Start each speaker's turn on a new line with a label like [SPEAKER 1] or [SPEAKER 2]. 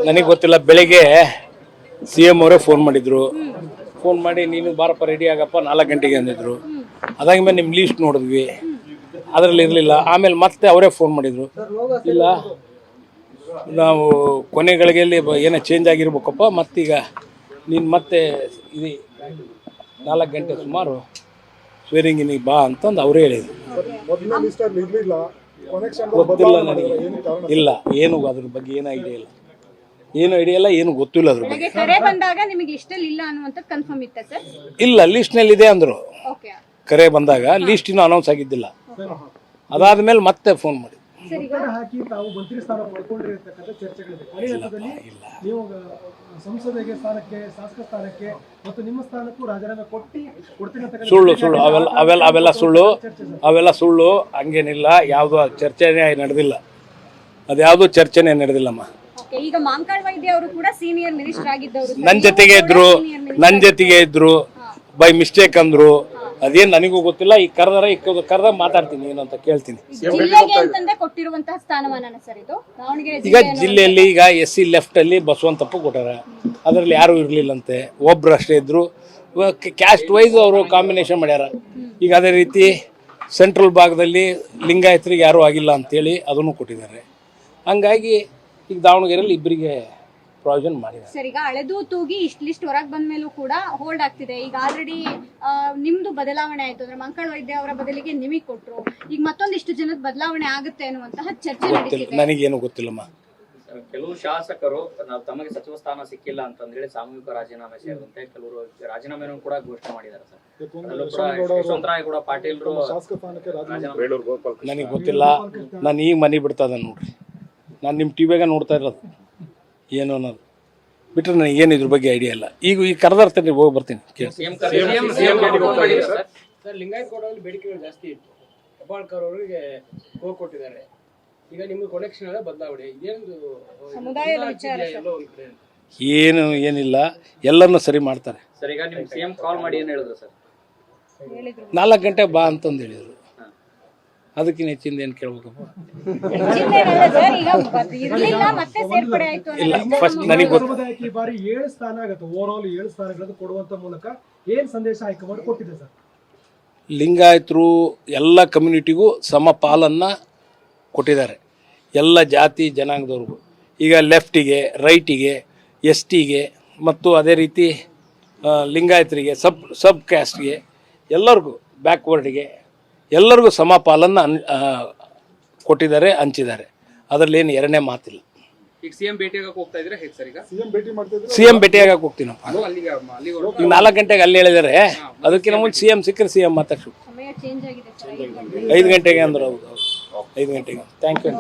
[SPEAKER 1] ನನಗೆ ಗೊತ್ತಿಲ್ಲ. ಬೆಳಿಗ್ಗೆ CM ಅವರೇ ಫೋನ್ ಮಾಡಿದ್ರು. ಫೋನ್ ಮಾಡಿ ನೀನು ಬಾರಪ್ಪ ರೆಡಿ ಆಗಪ್ಪ 4 ಗಂಟೆಗೆ ಅಂದಿದ್ರು. ಅದಾದ್ಮೇಲೆ ನಿಮ್ಮ ಲೀಸ್ಟ್ ನೋಡಿದ್ವಿ, ಅದರಲ್ಲಿ ಇರಲಿಲ್ಲ. ಆಮೇಲೆ ಮತ್ತೆ ಅವರೇ ಫೋನ್ ಮಾಡಿದರು, ಇಲ್ಲ ನಾವು ಕೊನೆಗಳಿಗೆಯಲ್ಲಿ ಏನೋ ಚೇಂಜ್ ಆಗಿರ್ಬೇಕಪ್ಪ, ಮತ್ತೀಗ ನೀನು ಮತ್ತೆ ಇದು 4 ಗಂಟೆ ಸುಮಾರು ಸ್ವೇರಿಂಗಿನಿಗೆ ಬಾ ಅಂತಂದು ಅವರೇ ಹೇಳಿದರು. ಗೊತ್ತಿಲ್ಲ ನನಗೆ, ಇಲ್ಲ ಏನು ಅದ್ರ ಬಗ್ಗೆ ಏನು ಐಡಿಯಾ ಇಲ್ಲ, ಏನು ಗೊತ್ತಿಲ್ಲ ಅದ್ರ ಬಗ್ಗೆ. ಇಲ್ಲ, ಲಿಸ್ಟ್ನಲ್ಲಿ ಇದೆ ಅಂದರು. ಕರೆ ಬಂದಾಗ ಲಿಸ್ಟ್ ಇನ್ನೂ ಅನೌನ್ಸ್ ಆಗಿದ್ದಿಲ್ಲ. ಅದಾದ್ಮೇಲೆ ಮತ್ತೆ ಫೋನ್ ಮಾಡಿ ಅವೆಲ್ಲ ಸುಳ್ಳು. ಹಂಗೇನಿಲ್ಲ, ಯಾವುದು ಚರ್ಚೆನೇ ನಡೆದಿಲ್ಲ. ಅದ್ಯಾವುದು ಚರ್ಚೆನೇ ನಡೆದಿಲ್ಲಮ್ಮ.
[SPEAKER 2] ಈಗ ಮಾಂಕಾಳ್ ವೈದ್ಯ ಅವರು ಕೂಡ ಸೀನಿಯರ್ ಮಿನಿಸ್ಟರ್ ಆಗಿದ್ದವರು,
[SPEAKER 1] ನನ್ನ ಜೊತೆಗೆ ಇದ್ರು ಬೈ ಮಿಸ್ಟೇಕ್ ಅಂದ್ರು. ಅದೇನು ನನಗೂ ಗೊತ್ತಿಲ್ಲ. ಈಗ ಕರೆದಾಗ ಮಾತಾಡ್ತೀನಿ, ಏನು ಅಂತ ಕೇಳ್ತೀನಿ.
[SPEAKER 2] ಕೊಟ್ಟಿರುವಂತಹ ಸ್ಥಾನಮಾನ ಸರ್ ಇದು ದಾವಣಗೆರೆ
[SPEAKER 1] ಈಗ ಜಿಲ್ಲೆಯಲ್ಲಿ ಈಗ SC ಲೆಫ್ಟ್ ಅಲ್ಲಿ ಬಸವಂತಪ್ಪ ಕೊಟ್ಟಾರ. ಅದರಲ್ಲಿ ಯಾರು ಇರ್ಲಿಲ್ಲಂತೆ, ಒಬ್ರು ಅಷ್ಟೇ ಇದ್ರು. ಕ್ಯಾಸ್ಟ್ ವೈಸ್ ಅವರು ಕಾಂಬಿನೇಷನ್ ಮಾಡ್ಯಾರ. ಈಗ ಅದೇ ರೀತಿ ಸೆಂಟ್ರಲ್ ಭಾಗದಲ್ಲಿ ಲಿಂಗಾಯತರಿಗೆ ಯಾರೂ ಆಗಿಲ್ಲ ಅಂತೇಳಿ ಅದನ್ನು ಕೊಟ್ಟಿದ್ದಾರೆ. ಹಂಗಾಗಿ ಈಗ ದಾವಣಗೆರೆಯಲ್ಲಿ ಇಬ್ಬರಿಗೆ ಪ್ರಾವಿಷನ್ ಮಾಡಿದ್ದಾರೆ.
[SPEAKER 2] ಸರ್, ಈಗ ಅಳೆದು ತೂಗಿ ಇಷ್ಟು ಲಿಸ್ಟ್ ಹೊರಗೆ ಬಂದ ಮೇಲೂ ಕೂಡ ಹೋಲ್ಡ್ ಆಗ್ತಿದೆ. ಈಗ ಆಲ್ರೆಡಿ ನಿಮ್ದು ಬದಲಾವಣೆ ಆಯ್ತು ಅಂದ್ರೆ ಮಂಕಾಳ್ ವೈದ್ಯ ಅವರ ಬದಲಿಗೆ ನಿಮಗೆ ಕೊಟ್ರು. ಈಗ ಮತ್ತೊಂದಿಷ್ಟು ಜನದ ಬದಲಾವಣೆ ಆಗುತ್ತೆ ಅನ್ನುವಂತಹ ಚರ್ಚೆ ನಡೀತಿದೆ.
[SPEAKER 1] ನನಗೇನು ಗೊತ್ತಿಲ್ಲಮ್ಮ.
[SPEAKER 3] ಕೆಲವು ಶಾಸಕರು ತಮಗೆ ಸಚಿವ ಸ್ಥಾನ ಸಿಕ್ಕಿಲ್ಲ ಅಂತಂದೇಳಿ ಸಾಮೂಹಿಕ ರಾಜೀನಾಮೆ ಸೇರಿದಂತೆ ಕೆಲವರು ರಾಜೀನಾಮೆಯನ್ನು ಕೂಡ ಘೋಷಣೆ ಮಾಡಿದ್ದಾರೆ ಸರ್. ಯಶವಂತರಾಯಗೌಡ ಪಾಟೀಲ್ರು
[SPEAKER 1] ನನಗೆ ಗೊತ್ತಿಲ್ಲ. ನಾನು ಈಗ ಮನೆ ಬಿಡ್ತಾ ಇದ್ದಾನೆ ನೋಡ್ರಿ. ನಾನು ನಿಮ್ಮ ಟಿವಿಯಾಗ ನೋಡ್ತಾ ಇರೋದು ಏನು ಅನ್ನೋದು ಬಿಟ್ಟರೆ ನನಗೆ ಏನು ಇದ್ರ ಬಗ್ಗೆ ಐಡಿಯಾ ಇಲ್ಲ. ಈಗ ಕರೆದಿರ್ತೀನಿ, ಹೋಗಿ ಬರ್ತೀನಿ.
[SPEAKER 4] ಸರ್, ಲಿಂಗಾಯತ್ ಕೋಟದಲ್ಲಿ ಬೇಡಿಕೆಗಳು ಜಾಸ್ತಿ ಇತ್ತು. ಹೆಬ್ಬಾಳ್ಕರ್ ಅವರಿಗೆ ಕೊಟ್ಟಿದ್ದಾರೆ. ಈಗ ನಿಮ್ಗೆ ಕನೆಕ್ಷನ್ ಎಲ್ಲ ಬದಲಾವಣೆ
[SPEAKER 1] ಏನಿಲ್ಲ, ಎಲ್ಲರನ್ನೂ ಸರಿ ಮಾಡ್ತಾರೆ.
[SPEAKER 3] ಸರ್, ಈಗ ನಿಮ್ಗೆ CM ಕಾಲ್ ಮಾಡಿ ಏನು ಹೇಳಿದ್ರು ಸರ್?
[SPEAKER 1] 4 ಗಂಟೆ ಬಾ ಅಂತಂದು ಹೇಳಿದರು. ಅದಕ್ಕಿಂತ ಹೆಚ್ಚಿಂದ ಏನು ಕೇಳ್ಬೇಕಪ್ಪ? ಇಲ್ಲ, ಫಸ್ಟ್ ನನಗೆ
[SPEAKER 4] ಈ ಬಾರಿ 7 ಸ್ಥಾನ ಆಗುತ್ತೆ. ಓವರ್ ಆಲ್ 7 ಸ್ಥಾನಗಳನ್ನು ಕೊಡುವಂತ ಮೂಲಕ ಏನ್ ಸಂದೇಶ ಹೈಕಮಾಂಡ್ ಕೊಟ್ಟಿದೆ ಸರ್?
[SPEAKER 1] ಲಿಂಗಾಯತರು ಎಲ್ಲ ಕಮ್ಯುನಿಟಿಗೂ ಸಮ ಪಾಲನ್ನು ಕೊಟ್ಟಿದ್ದಾರೆ, ಎಲ್ಲ ಜಾತಿ ಜನಾಂಗದವ್ರಿಗೂ. ಈಗ ಲೆಫ್ಟಿಗೆ, ರೈಟಿಗೆ, STಗೆ ಮತ್ತು ಅದೇ ರೀತಿ ಲಿಂಗಾಯತರಿಗೆ, ಸಬ್ ಕ್ಯಾಸ್ಟ್ಗೆ, ಎಲ್ಲರಿಗೂ ಬ್ಯಾಕ್ವರ್ಡ್ಗೆ ಎಲ್ಲರಿಗೂ ಸಮ ಪಾಲನ್ನು ಕೊಟ್ಟಿದ್ದಾರೆ, ಹಂಚಿದ್ದಾರೆ. ಅದರಲ್ಲಿ ಏನು ಎರಡನೇ ಮಾತಿಲ್ಲ.
[SPEAKER 5] ಈಗ CM ಭೇಟಿಯಾಗಕ್ಕೆ ಹೋಗ್ತಾ ಇದ್ರೆ ಹೇಗೆ ಸರ್? ಈಗ
[SPEAKER 1] CM ಭೇಟಿಯಾಗಕ್ಕೆ ಹೋಗ್ತೀನಪ್ಪ. ಈಗ 4 ಗಂಟೆಗೆ ಅಲ್ಲಿ ಹೇಳಿದ್ದಾರೆ. ಅದಕ್ಕಿಂತ ಮುಂಚೆ CM ಸಿಕ್ಕರೆ CM ಮಾತಾಡ್ಸು. 5 ಗಂಟೆಗೆ ಅಂದ್ರೆ ಹೌದು, 5 ಗಂಟೆಗೆ. Thank you.